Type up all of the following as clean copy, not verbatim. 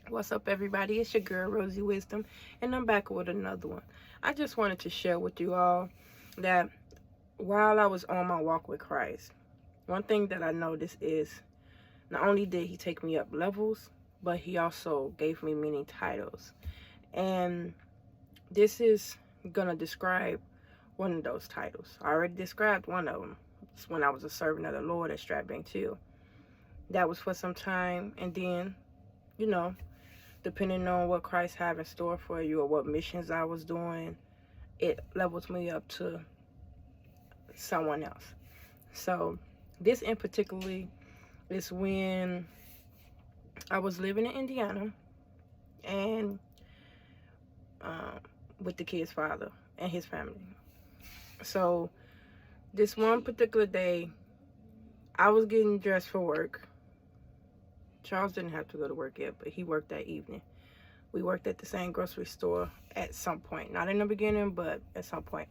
What's up, everybody? It's your girl, Rosey Wisdom, and I'm back with another one. I just wanted to share with you all that while I was on my walk with Christ, one thing that I noticed is not only did he take me up levels, but he also gave me many titles. And this is going to describe one of those titles. I already described one of them. It's when I was a servant of the Lord at Stratbank 2. That was for some time, and then, you know, depending on what Christ have in store for you or what missions I was doing, it levels me up to someone else. So this in particularly is when I was living in Indiana and with the kid's father and his family. So this one particular day, I was getting dressed for work. Charles didn't have to go to work yet, but he worked that evening. We worked at the same grocery store at some point. Not in the beginning, but at some point.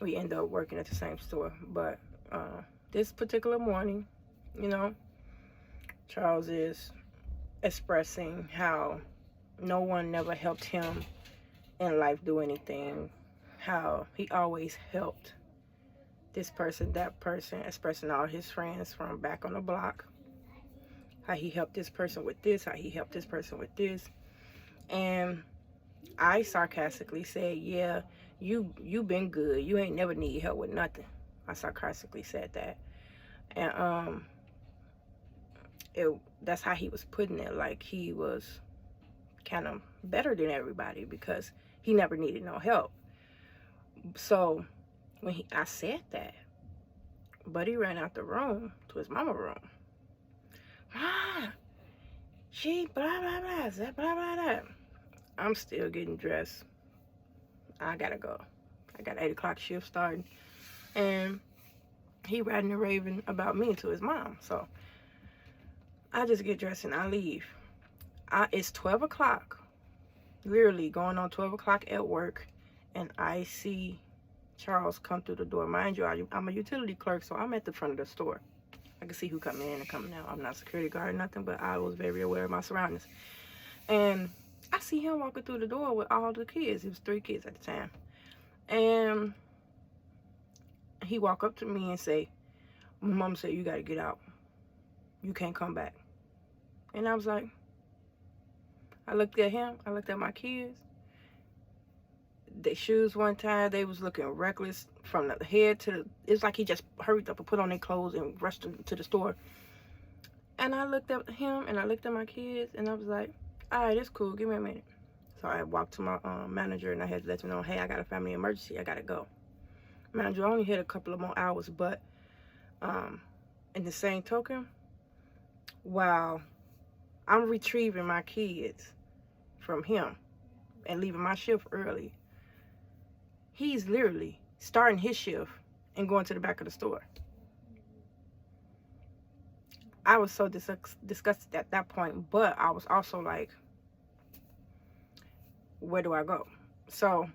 We ended up working at the same store. But this particular morning, you know, Charles is expressing how no one never helped him in life do anything. How he always helped this person, that person, expressing all his friends from back on the block. How he helped this person with this, how he helped this person with this. And I sarcastically said, yeah, you been good. You ain't never need help with nothing. I sarcastically said that. And that's how he was putting it, like he was kind of better than everybody because he never needed no help. So when I said that, Buddy ran out the room to his mama room. Ma, she blah blah blah, blah blah blah. I'm still getting dressed. I gotta go. I got 8 o'clock shift starting. And he riding and raving about me to his mom. So I just get dressed and I leave. It's 12 o'clock. Literally going on 12 o'clock at work. And I see Charles come through the door. Mind you, I'm a utility clerk, so I'm at the front of the store. I can see who coming in and coming out. I'm not a security guard or nothing, but I was very aware of my surroundings. And I see him walking through the door with all the kids. It was 3 kids at the time. And he walk up to me and say, my mom said, you got to get out. You can't come back. And I was like, I looked at him. I looked at my kids. Their shoes one time, they was looking reckless from the head to the, it's like he just hurried up and put on their clothes and rushed to the store. And I looked at him and I looked at my kids and I was like, all right, it's cool. Give me a minute. So I walked to my manager and I had to let him know, hey, I got a family emergency. I got to go. Manager only had a couple of more hours, but in the same token, while I'm retrieving my kids from him and leaving my shift early, he's literally starting his shift and going to the back of the store. I was so disgusted at that point, but I was also like, where do I go? So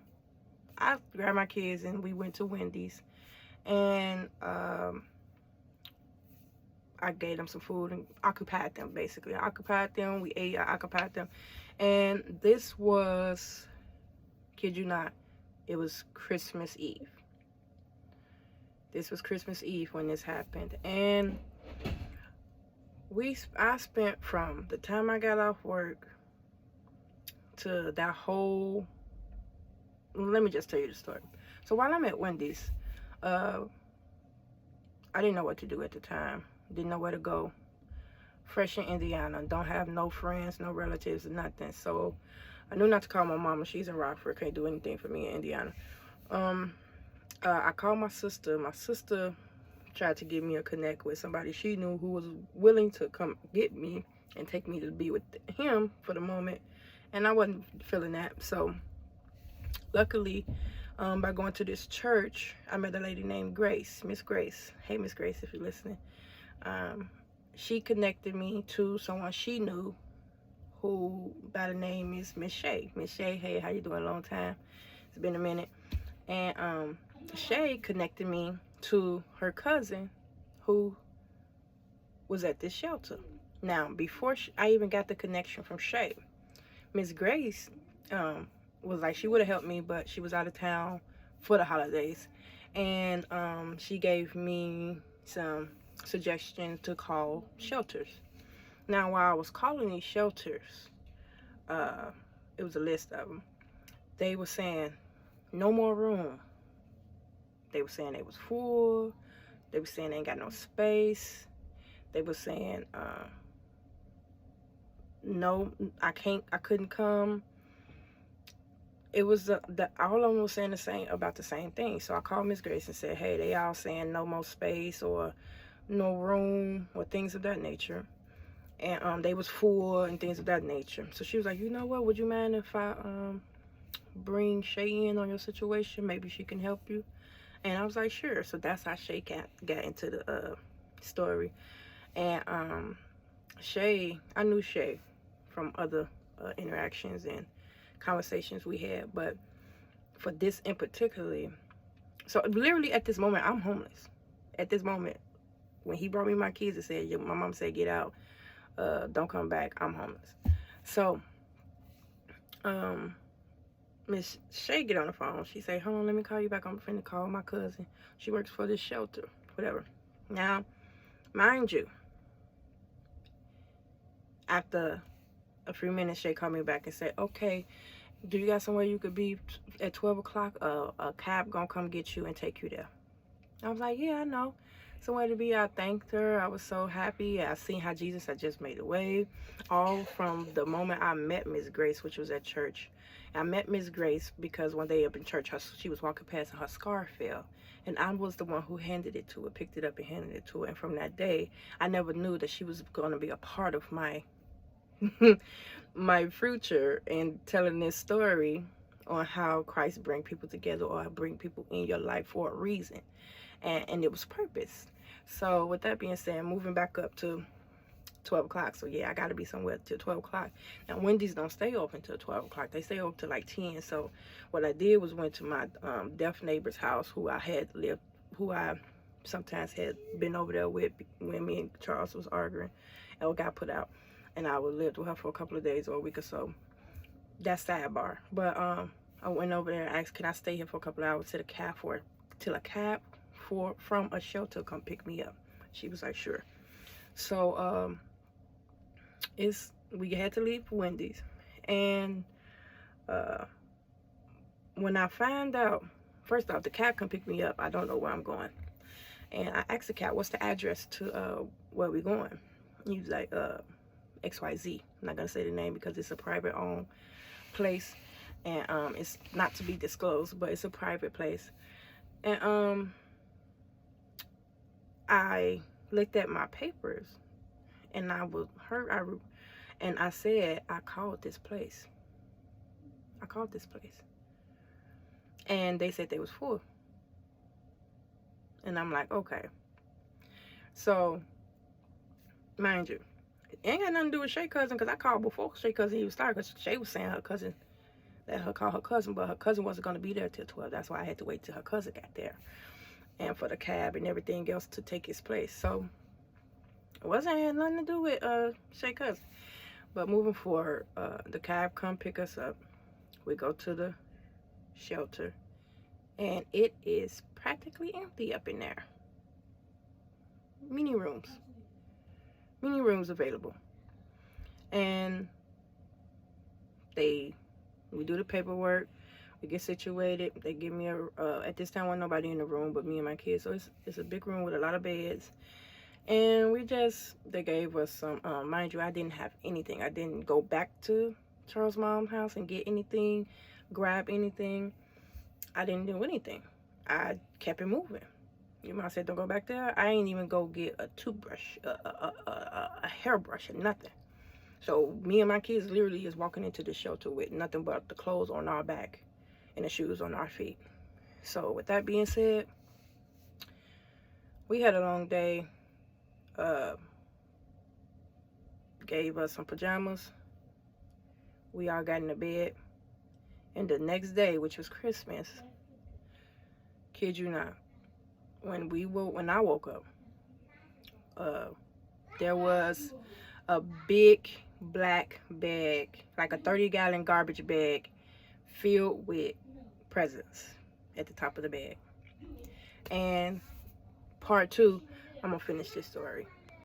I grabbed my kids and we went to Wendy's, and I gave them some food and occupied them, basically. I occupied them, we ate, I occupied them. And this was, kid you not, it was Christmas Eve. This was Christmas Eve when this happened. And I spent from the time I got off work to that whole, let me just tell you the story. So while I'm at Wendy's, I didn't know what to do at the time. Didn't know where to go. Fresh in Indiana. Don't have no friends, no relatives, nothing. So I knew not to call my mama. She's in Rockford. Can't do anything for me in Indiana. I called my sister. My sister tried to give me a connect with somebody she knew who was willing to come get me and take me to be with him for the moment. And I wasn't feeling that. So luckily, by going to this church, I met a lady named Grace, Miss Grace. Hey, Miss Grace, if you're listening. She connected me to someone she knew who by the name is Miss Shay. Miss Shay, hey, how you doing? Long time. It's been a minute. And Shay connected me to her cousin who was at this shelter. Now, before I even got the connection from Shay, Miss Grace was like, she would have helped me, but she was out of town for the holidays. And she gave me some suggestions to call shelters. Now, while I was calling these shelters, it was a list of them. They were saying, no more room. They were saying they was full. They were saying they ain't got no space. They were saying, no, I couldn't come. It was all of them was saying about the same thing. So I called Miss Grace and said, hey, they all saying no more space or no room or things of that nature. And they was full and things of that nature. So she was like, you know what, would you mind if I bring Shay in on your situation? Maybe she can help you. And I was like, sure. So that's how Shay got into the story. And Shay, I knew Shay from other interactions and conversations we had, but for this in particularly, so literally at this moment, I'm homeless. At this moment, when he brought me my keys and said, my mom said, get out, don't come back, I'm homeless. So Miss Shay get on the phone. She say, hold on, let me call you back. I'm finna call my cousin. She works for this shelter, whatever. Now, mind you, after a few minutes, Shay called me back and said, okay, do you got somewhere you could be at 12 o'clock? A cab gonna come get you and take you there. I was like, yeah, I know. Somewhere to be. I thanked her. I was so happy. I seen how Jesus had just made a way. All from the moment I met Miss Grace, which was at church. I met Miss Grace because one day up in church, she was walking past and her scarf fell. And I was the one who handed it to her, picked it up and handed it to her. And from that day, I never knew that she was going to be a part of my my future, and telling this story on how Christ bring people together or bring people in your life for a reason. And it was purpose. So with that being said, moving back up to 12 o'clock. So yeah, I got to be somewhere till 12 o'clock. Now, Wendy's don't stay open till 12 o'clock. They stay open till like 10. So what I did was went to my deaf neighbor's house who I sometimes had been over there with when me and Charles was arguing and got put out. And I would live with her for a couple of days or a week or so. That's sidebar. But I went over there and asked, can I stay here for a couple of hours till a cab from a shelter come pick me up. She was like, sure. So we had to leave Wendy's. And when I found out, first off, the cab come pick me up. I don't know where I'm going. And I asked the cab, what's the address to where we going? He was like, XYZ. I'm not gonna say the name because it's a private owned place, and it's not to be disclosed, but it's a private place. And I looked at my papers, and I said, I called this place. And they said they was full. And I'm like, okay. So, mind you, it ain't got nothing to do with Shay cousin, because I called before Shay cousin even started, because Shay was saying her cousin, let her call her cousin, but her cousin wasn't going to be there till 12. That's why I had to wait till her cousin got there, and for the cab and everything else to take his place. So it had nothing to do with Shay cousin. But moving forward, the cab come pick us up. We go to the shelter, and it is practically empty up in there. Mini rooms available. And we do the paperwork, we get situated. They give me at this time wasn't nobody in the room but me and my kids, so it's a big room with a lot of beds. And they gave us some, mind you, I didn't have anything. I didn't go back to Charles' mom's house and get anything, grab anything. I didn't do anything. I kept it moving. Your mom said don't go back there. I ain't even go get a toothbrush, a hairbrush, or nothing. So me and my kids literally is walking into the shelter with nothing but the clothes on our back and the shoes on our feet. So with that being said, we had a long day. Gave us some pajamas. We all got in the bed. And the next day, which was Christmas, kid you not, when I woke up, there was a big black bag, like a 30-gallon garbage bag filled with presents at the top of the bag. And part 2, I'm gonna finish this story.